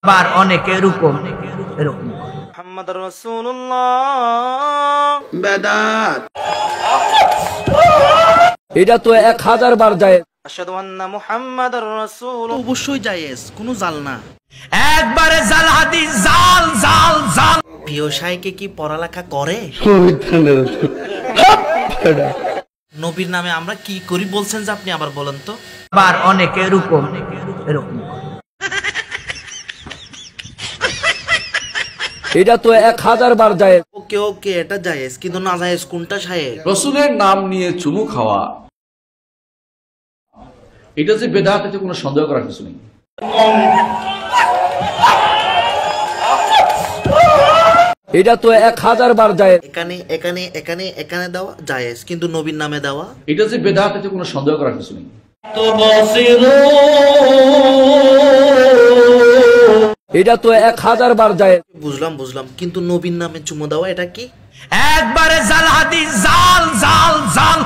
আবার অনেকে এরকম মুহাম্মাদুর রাসূলুল্লাহ বেদাত এটা তো 1000 বার যায়। আশহাদু আন্না মুহাম্মাদুর রাসূল অবশ্যই জায়েজ, কোনো জাল না। একবারে জাল হাদিস, জাল জাল জাল। প্রিয় শাইকে কি পড়ালেখা করে? নবীর নামে আমরা কি করি বলছেন যে আপনি আবার বলেন তো। আবার অনেকে এরকম এটা তো 1000 বার যায়। ওকে ওকে, এটা জায়েজ, কিন্তু না জায়েজ কোনটা শায়েখ? রসুলের নাম নিয়ে চুমু খাওয়া, এটা যে বেদাত, এতে কোনো সন্দেহ করার কিছু নেই। এটা তো 1000 বার যায়। এখানে এখানে এখানে এখানে দেওয়া জায়েজ, কিন্তু নবীর নামে দেওয়া। এটা যে বেদাত, এতে কোনো সন্দেহ করার কিছু নেই। এটা তো 1000 বার যায়। বুঝলাম বুঝলাম, কিন্তু নবীর নামে চুমু দেওয়া এটা কি? একবারে জাল হাদিস, জাল জাল জাল।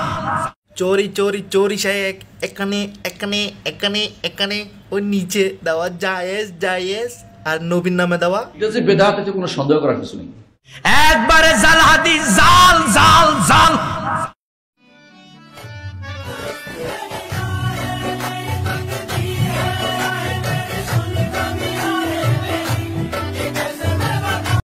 চোরি চোরি চোরি শায়েখ, এখানে এখানে এখানে এখানে ওই নিচে দেওয়া জায়েজ জায়েজ, আর নবীর নামে দেওয়া। এটা যে বেদাত, এতে কোনো সন্দেহ করার কিছু নেই। একবারে জাল হাদিস, জাল জাল জাল।